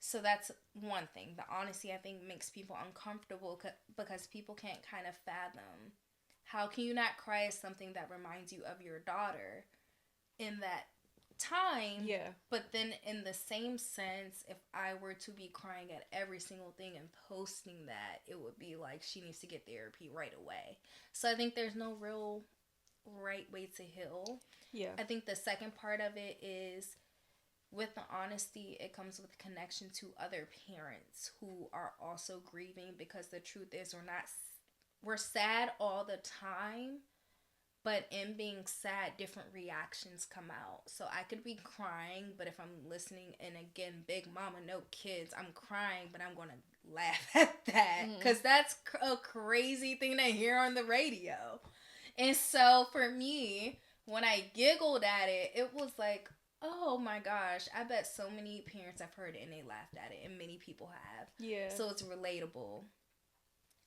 So that's one thing. The honesty, I think, makes people uncomfortable because people can't kind of fathom. How can you not cry at something that reminds you of your daughter in that time? Yeah. But then in the same sense, if I were to be crying at every single thing and posting that, it would be like she needs to get therapy right away. So I think there's no real right way to heal. Yeah. I think the second part of it is, with the honesty, it comes with connection to other parents who are also grieving, because the truth is we're sad all the time, but in being sad, different reactions come out. So I could be crying, but if I'm listening, and again, Big Mama, no kids, I'm crying, but I'm going to laugh at that because that's a crazy thing to hear on the radio. And so for me, when I giggled at it, it was like, oh my gosh, I bet so many parents have heard it and they laughed at it, and many people have. Yeah. So it's relatable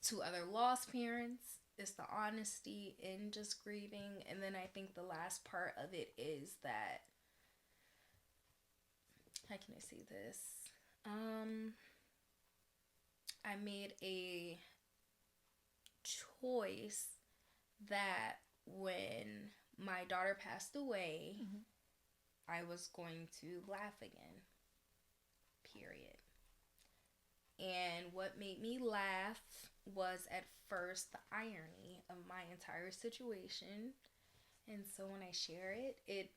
to other lost parents. It's the honesty in just grieving. And then I think the last part of it is that, how can I say this? I made a choice that when my daughter passed away, I was going to laugh again. Period. And what made me laugh was at first the irony of my entire situation. And so when I share it, it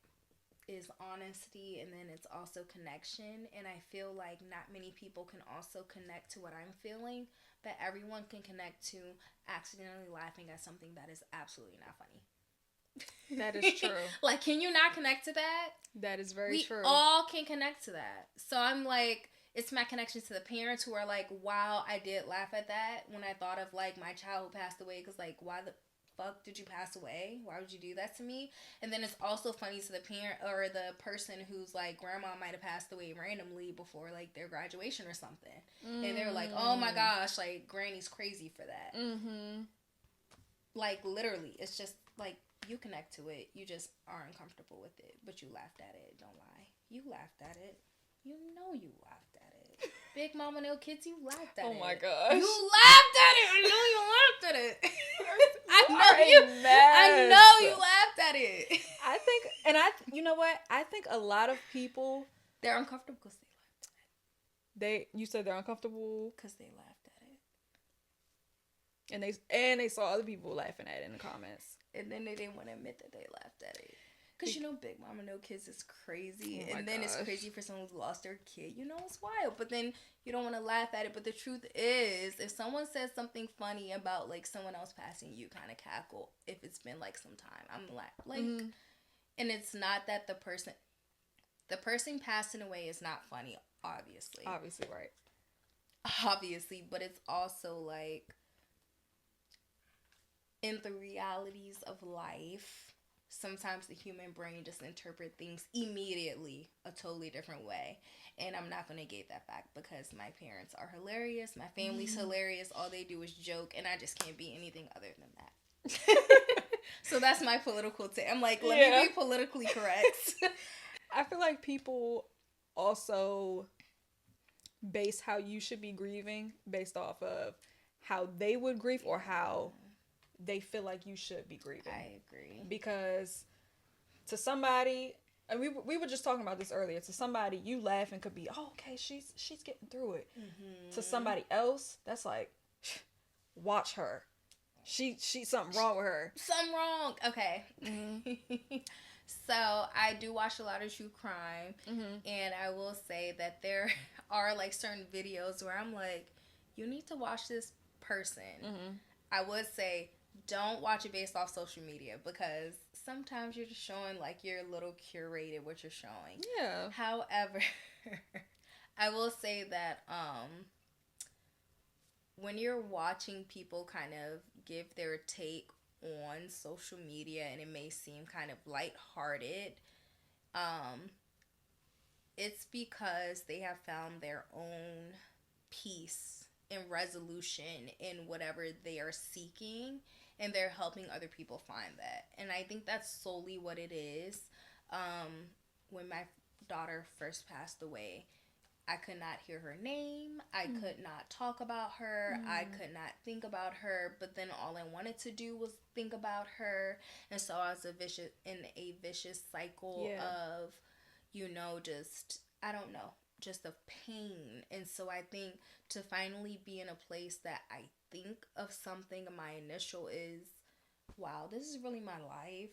is honesty, and then it's also connection. And I feel like not many people can also connect to what I'm feeling, but everyone can connect to accidentally laughing at something that is absolutely not funny. That is true. Like, can you not connect to that? That is very true. We all can connect to that. So I'm like, it's my connection to the parents who are like, wow, I did laugh at that when I thought of like my child who passed away, because like, why the fuck did you pass away? Why would you do that to me? And then it's also funny to the parent or the person who's like, grandma might have passed away randomly before like their graduation or something. And they're like, oh my gosh, like granny's crazy for that. Like literally, it's just like, you connect to it, you just are uncomfortable with it, but you laughed at it. Don't lie, you laughed at it. You know you laughed at it. Big Mama, no kids, you laughed at it. Oh my gosh, you laughed at it. I know you laughed at it. I know you laughed at it. I think, you know what? I think a lot of people, they're uncomfortable because they laughed at it. You said they're uncomfortable because they laughed at it. and they saw other people laughing at it in the comments. And then they didn't want to admit that they laughed at it. Because, Big Mama No Kids is crazy. Oh and then gosh. It's crazy for someone who's lost their kid. It's wild. But then you don't want to laugh at it. But the truth is, if someone says something funny about, like, someone else passing, you kind of cackle if it's been, like, some time. I'm like, and it's not that the person passing away is not funny, obviously. Obviously, right. Obviously. But it's also, like, in the realities of life, sometimes the human brain just interprets things immediately a totally different way. And I'm not going to negate that fact because my parents are hilarious. My family's hilarious. All they do is joke. And I just can't be anything other than that. So that's my political take. I'm like, let me be politically correct. I feel like people also base how you should be grieving based off of how they would grieve or how they feel like you should be grieving. I agree. Because to somebody, and we were just talking about this earlier, to somebody, you laugh and could be, oh, okay, she's getting through it. Mm-hmm. To somebody else, that's like, watch her. She something wrong with her. Something wrong. Okay. Mm-hmm. So I do watch a lot of true crime, and I will say that there are like certain videos where I'm like, you need to watch this person. Mm-hmm. I would say, don't watch it based off social media because sometimes you're just showing like you're a little curated what you're showing. Yeah. However, I will say that when you're watching people kind of give their take on social media and it may seem kind of lighthearted, it's because they have found their own peace and resolution in whatever they are seeking, and they're helping other people find that. And I think that's solely what it is. When my daughter first passed away, I could not hear her name. I could not talk about her. I could not think about her. But then all I wanted to do was think about her. And so I was in a vicious cycle of, just, I don't know, just of pain. And so I think to finally be in a place that I think of something, my initial is, wow, this is really my life.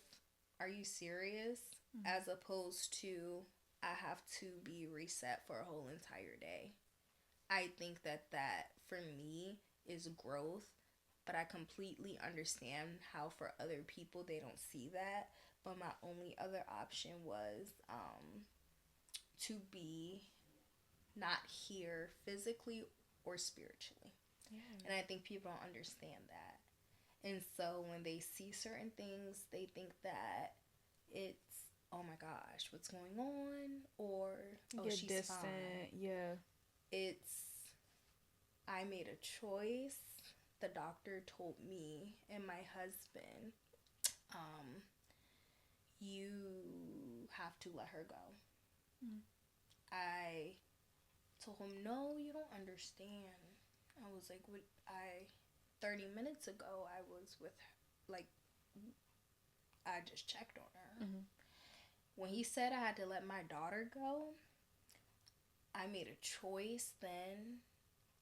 Are you serious? As opposed to, I have to be reset for a whole entire day. I think that for me is growth, but I completely understand how for other people they don't see that. But my only other option was to be not here physically or spiritually. Yeah. And I think people don't understand that. And so when they see certain things, they think that it's, oh my gosh, what's going on? Or, oh, she's distant. Fine. Yeah. It's, I made a choice. The doctor told me and my husband, you have to let her go. I told him, no, you don't understand. I was like, 30 minutes ago, I was with her, like, I just checked on her. When he said I had to let my daughter go, I made a choice then,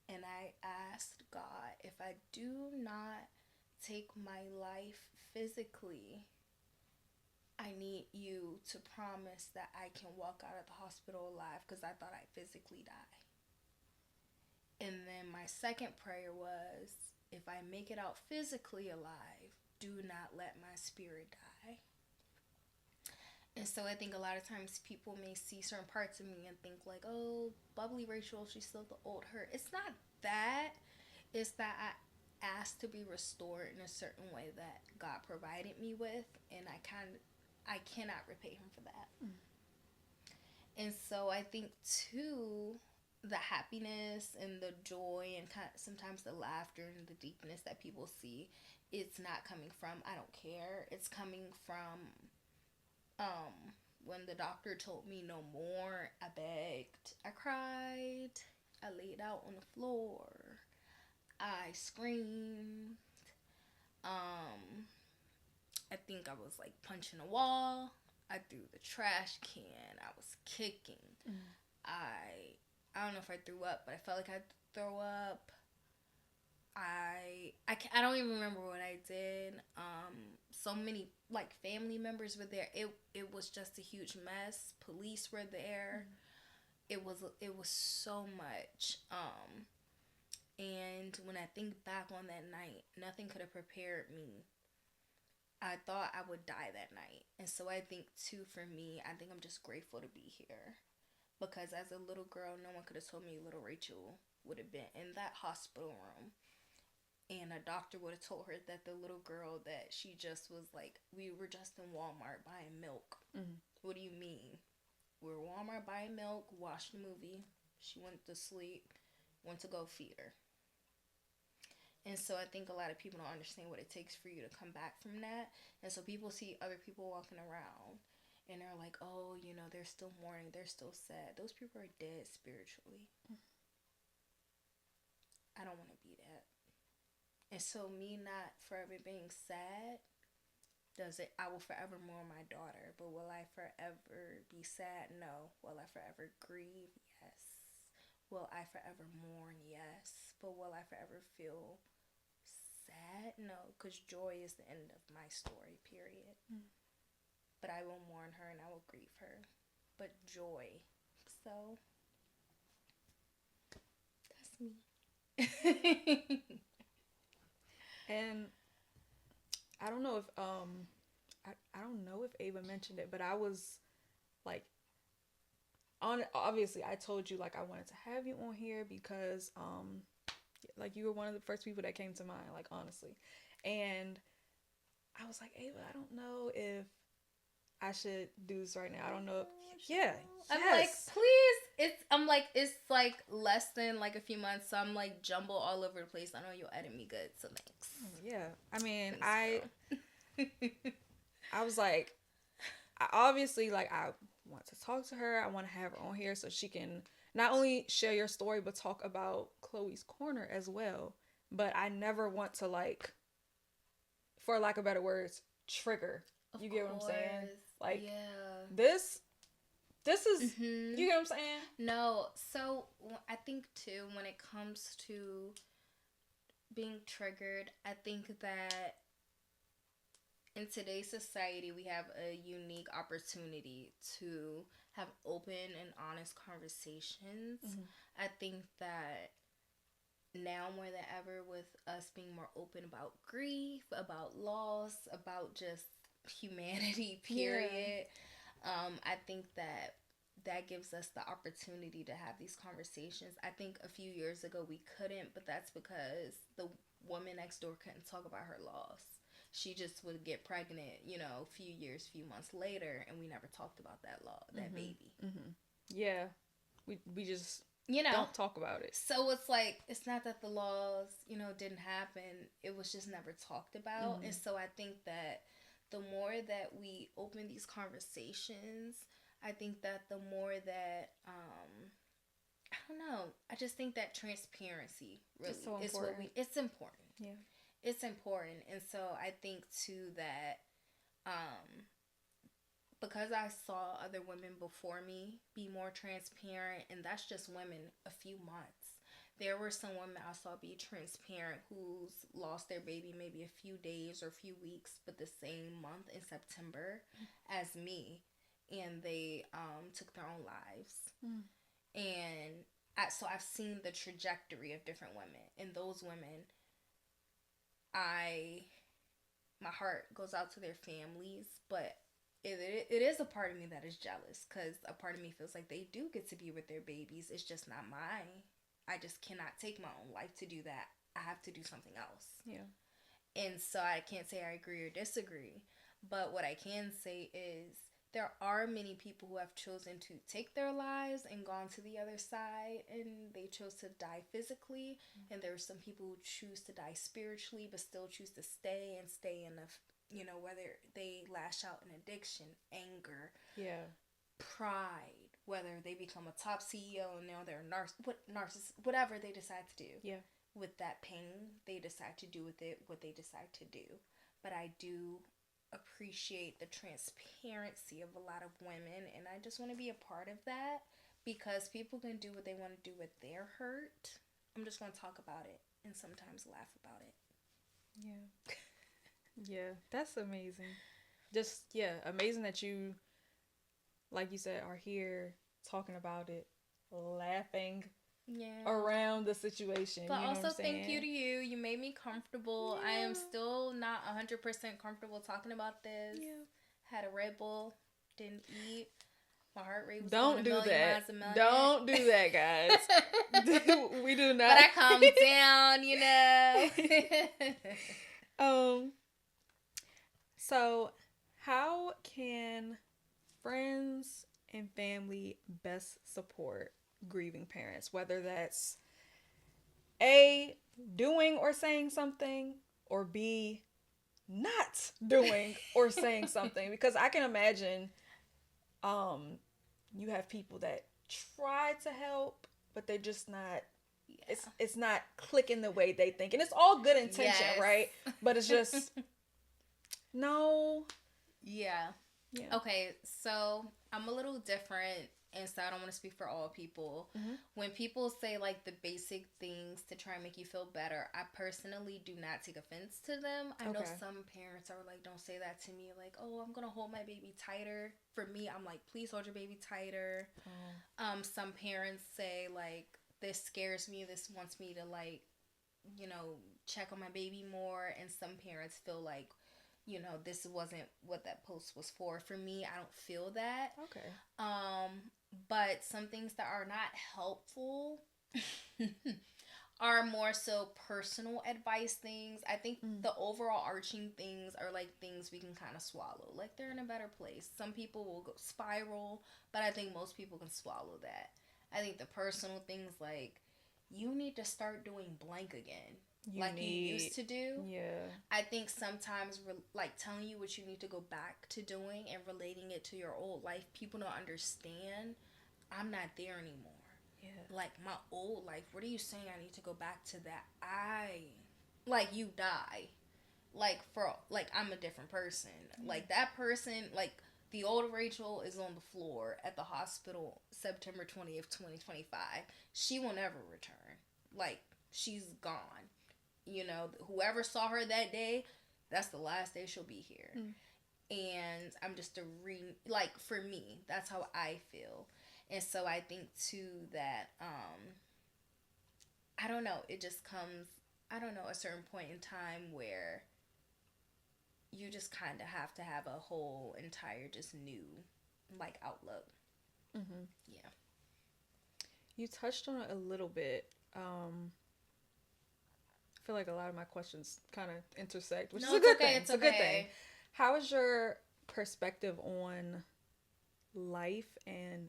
and I asked God, if I do not take my life physically, I need you to promise that I can walk out of the hospital alive, because I thought I'd physically die. And then my second prayer was, if I make it out physically alive, do not let my spirit die. And so I think a lot of times people may see certain parts of me and think like, oh, bubbly Rachael, she's still the old her. It's not that. It's that I asked to be restored in a certain way that God provided me with, and I cannot repay him for that. And so I think too, the happiness and the joy and sometimes the laughter and the deepness that people see, it's not coming from, I don't care. It's coming from, when the doctor told me no more, I begged, I cried, I laid out on the floor, I screamed, I think I was like punching a wall, I threw the trash can, I was kicking, I don't know if I threw up, but I felt like I'd throw up. I don't even remember what I did. So many like family members were there. It was just a huge mess. Police were there. It was so much. And when I think back on that night, nothing could have prepared me. I thought I would die that night. And so I think too, for me, I think I'm just grateful to be here. Because as a little girl, no one could have told me little Rachel would have been in that hospital room. And a doctor would have told her that the little girl that she just was like, we were just in Walmart buying milk. Mm-hmm. What do you mean? We were Walmart buying milk, watched the movie. She went to sleep, went to go feed her. And so I think a lot of people don't understand what it takes for you to come back from that. And so people see other people walking around and they're like, oh, they're still mourning, they're still sad. Those people are dead spiritually. I don't want to be that. And so me not forever being sad, does it? I will forever mourn my daughter, but will I forever be sad? No. Will I forever grieve? Yes. Will I forever mourn? Yes. But will I forever feel sad? No, because joy is the end of my story, period. But I will mourn her and I will grieve her. But joy. So, that's me. And I don't know if I don't know if Ava mentioned it, but I was like, obviously I told you like I wanted to have you on here because like you were one of the first people that came to mind, like honestly. And I was like, Ava, I don't know if I should do this right now. I don't know. Yeah. I'm yes. like, please. It's like less than like a few months, so I'm like jumble all over the place. I know you'll edit me good, so thanks. Yeah. I mean, Thanks, I was like, I obviously like I want to talk to her. I want to have her on here so she can not only share your story but talk about Chloe's corner as well. But I never want to like, for lack of better words, trigger. You get what I'm saying? Like, yeah. This is, you get what I'm saying? No, so I think too, when it comes to being triggered, I think that in today's society, we have a unique opportunity to have open and honest conversations. I think that now more than ever, with us being more open about grief, about loss, about just humanity, period, I think that gives us the opportunity to have these conversations. I think a few years ago we couldn't, but that's because the woman next door couldn't talk about her loss. She just would get pregnant, few months later, and we never talked about that baby. Yeah, we just don't talk about it. So it's like, it's not that the laws, didn't happen. It was just never talked about. And so I think that the more that we open these conversations, I think that the more that, I don't know, I just think that transparency really is what it's important. Yeah. It's important. And so I think too that, because I saw other women before me be more transparent, and that's just women a few months. There were some women I saw be transparent who's lost their baby maybe a few days or a few weeks, but the same month in September as me, and they took their own lives. And so I've seen the trajectory of different women, and those women, my heart goes out to their families, but it is a part of me that is jealous, because a part of me feels like they do get to be with their babies. It's just not mine. I just cannot take my own life to do that. I have to do something else. Yeah. And so I can't say I agree or disagree, but what I can say is there are many people who have chosen to take their lives and gone to the other side, and they chose to die physically. And there are some people who choose to die spiritually but still choose to stay in the, whether they lash out in addiction, anger, pride, whether they become a top CEO and now they're narcissist, whatever they decide to do. Yeah. With that pain, they decide to do with it what they decide to do. But I do appreciate the transparency of a lot of women, and I just want to be a part of that. because people can do what they want to do with their hurt. I'm just going to talk about it and sometimes laugh about it. Yeah. Yeah, that's amazing. Just, yeah, amazing that you, like you said, are here talking about it, laughing Yeah. around the situation. But You know what also, I'm thank you saying? to you. You made me comfortable. I am Yeah. still not 100% comfortable talking about this. Yeah. Had a Red Bull, didn't eat. My heart rate was going Don't a do million that. miles a minute. Don't do that, guys. We do not. But I calmed down, you know. um. So, how can friends and family best support grieving parents? Whether that's A, doing or saying something, or B, not doing or saying something. Because I can imagine um, you have people that try to help, but they're just not. Yeah. It's not clicking the way they think, and it's all good intention, Yes. right? But it's just no. Yeah. Yeah. Okay, so I'm a little different, and so I don't want to speak for all people. Mm-hmm. When people say like the basic things to try and make you feel better, I personally do not take offense to them. I know some parents are like, don't say that to me. Like, oh, I'm going to hold my baby tighter. For me, I'm like, please hold your baby tighter. Oh. Some parents say like, this scares me. This wants me to like, check on my baby more. And some parents feel like, this wasn't what that post was for. For me, I don't feel that. Okay. But some things that are not helpful are more so personal advice things. I think the overall arching things are like things we can kind of swallow. Like they're in a better place. Some people will go spiral, but I think most people can swallow that. I think the personal things like you need to start doing blank again. You used to do. Yeah. I think sometimes like telling you what you need to go back to doing and relating it to your old life, people don't understand. I'm not there anymore. Yeah. Like my old life, what are you saying I need to go back to that? You die. I'm a different person. Like that person, like the old Rachael is on the floor at the hospital September 20th, 2025. She will never return. Like she's gone. Whoever saw her that day, that's the last day she'll be here. And I'm just for me, that's how I feel. And so I think too that I don't know, it just comes, I don't know, a certain point in time where you just kind of have to have a whole entire just new outlook. Yeah. You touched on it a little bit. I feel like a lot of my questions kind of intersect, which is a good thing. It's a good thing. How is your perspective on life and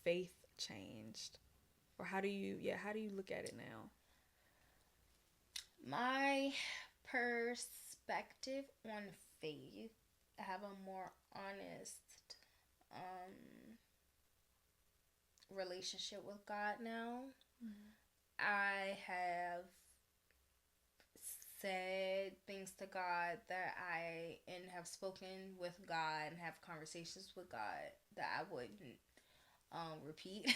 faith changed? Or how do you look at it now? My perspective on faith, I have a more honest relationship with God now. I have said things to God and have spoken with God and have conversations with God that I wouldn't repeat.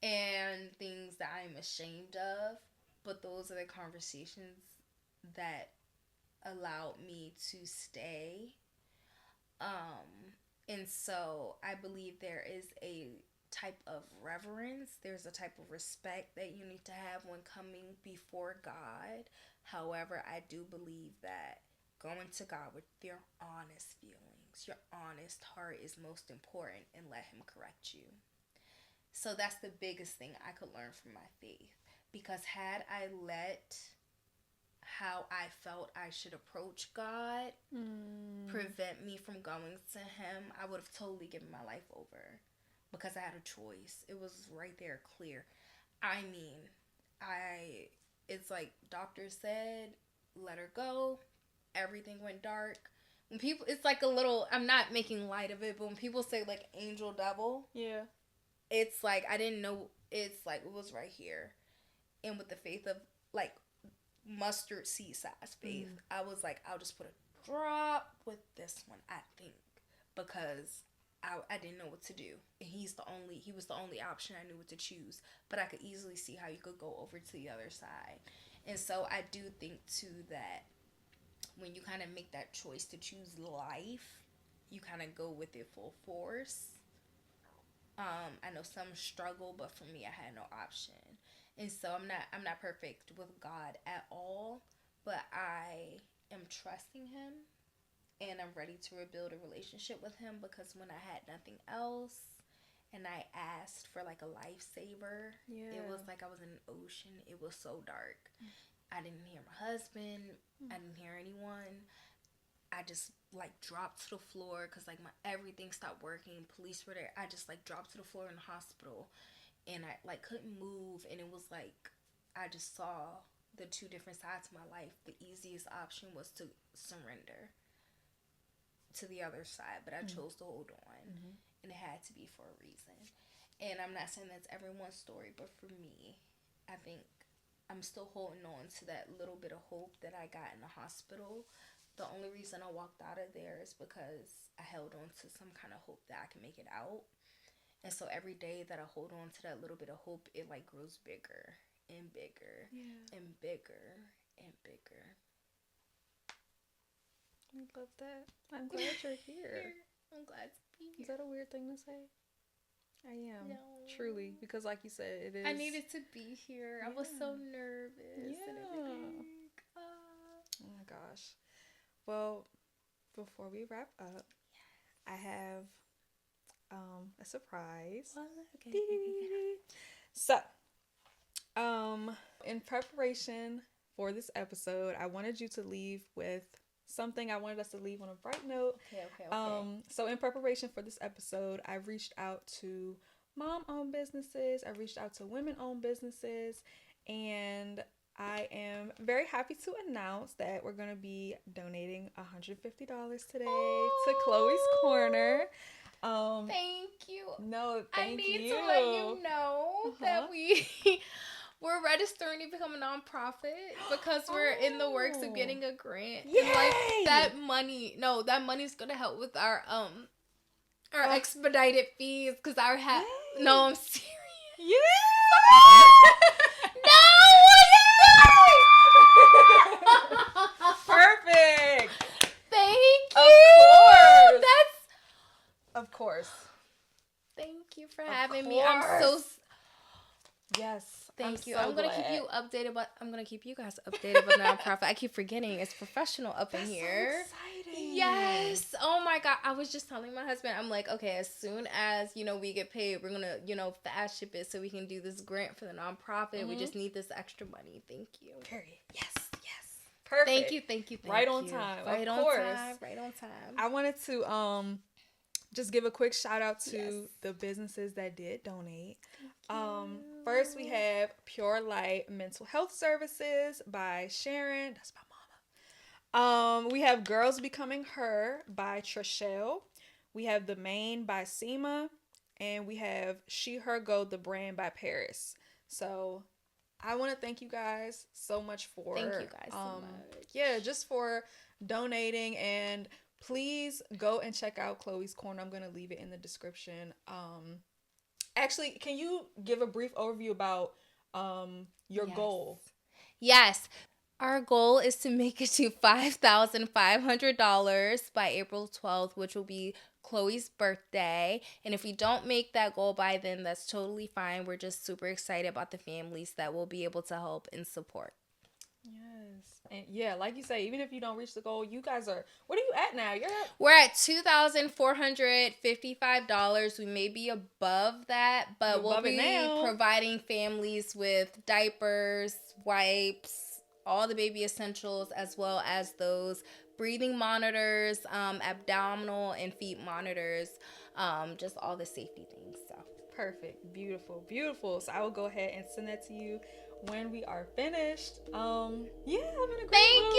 And things that I'm ashamed of, but those are the conversations that allowed me to stay. And so I believe there is a type of reverence, there's a type of respect that you need to have when coming before God. However, I do believe that going to God with your honest feelings, your honest heart is most important, and let Him correct you. So that's the biggest thing I could learn from my faith. Because had I let how I felt I should approach God prevent me from going to Him, I would have totally given my life over. Because I had a choice. It was right there, clear. I mean, it's like doctors said, let her go. Everything went dark. When people, it's like a little, I'm not making light of it, but when people say like angel devil, yeah, it's like I didn't know. It's like it was right here, and with the faith of like mustard seed size faith, I was like, I'll just put a drop with this one, I think, because I didn't know what to do. And he was the only option I knew what to choose. But I could easily see how you could go over to the other side. And so I do think too that when you kind of make that choice to choose life, you kind of go with it full force. I know some struggle, but for me, I had no option. And so I'm not perfect with God at all, but I am trusting Him, and I'm ready to rebuild a relationship with Him, because when I had nothing else and I asked for like a lifesaver, it was like I was in an ocean. It was so dark. I didn't hear my husband. I didn't hear anyone. I just like dropped to the floor because like my everything stopped working. Police were there. I just like dropped to the floor in the hospital, and I like couldn't move. And it was like I just saw the two different sides of my life. The easiest option was to surrender to the other side, but I chose to hold on, and it had to be for a reason. And I'm not saying that's everyone's story, but for me, I think I'm still holding on to that little bit of hope that I got in the hospital. The only reason I walked out of there is because I held on to some kind of hope that I can make it out. And so every day that I hold on to that little bit of hope, it like grows bigger and bigger and bigger and bigger. I love that. I'm glad you're here. I'm glad to be here. Is that a weird thing to say? I am. No. Truly. Because like you said, it is. I needed to be here. I was so nervous and everything. Oh my gosh. Well, before we wrap up, I have a surprise. Okay. So, in preparation for this episode, I wanted you to leave with something. I wanted us to leave on a bright note. Okay. So in preparation for this episode, I reached out to mom-owned businesses. I reached out to women-owned businesses, and I am very happy to announce that we're going to be donating $150 today to Chloe's Corner. Thank you. No, thank you. I need to let you know that we're registering to become a nonprofit because we're in the works of getting a grant. Yay! And like that money's gonna help with our expedited fees because our no, I'm serious. Perfect. Thank you. Of course. Thank you for having me. I'm so. Yes. Thank you. So I'm gonna keep you updated, but I'm gonna keep you guys updated about nonprofit. I keep forgetting it's professional up in here. So exciting. Yes. Oh my God. I was just telling my husband, I'm like, okay, as soon as we get paid, we're gonna fast ship it so we can do this grant for the nonprofit. We just need this extra money. Thank you. Period. Yes. Perfect. Thank you. Right on time. Right on time. I wanted to just give a quick shout out to the businesses that did donate. First we have Pure Light Mental Health Services by Sharon. That's my mama. We have Girls Becoming Her by Rachael. We have The Main by Seema, and we have She Her Go the brand by Paris. So I want to thank you guys so much for thank you guys so much. Yeah, just for donating, and please go and check out Chloe's Corner. I'm going to leave it in the description. Actually, can you give a brief overview about your goal? Yes. Our goal is to make it to $5,500 by April 12th, which will be Chloe's birthday. And if we don't make that goal by then, that's totally fine. We're just super excited about the families that we'll be able to help and support. Yes. And yeah, like you say, even if you don't reach the goal, you guys are, what are you at now? We're at $2,455. We may be above that, but we'll be providing families with diapers, wipes, all the baby essentials, as well as those breathing monitors, abdominal and feet monitors, just all the safety things. So perfect. Beautiful. So I will go ahead and send that to you when we are finished. Yeah, I'm in a great mood. Thank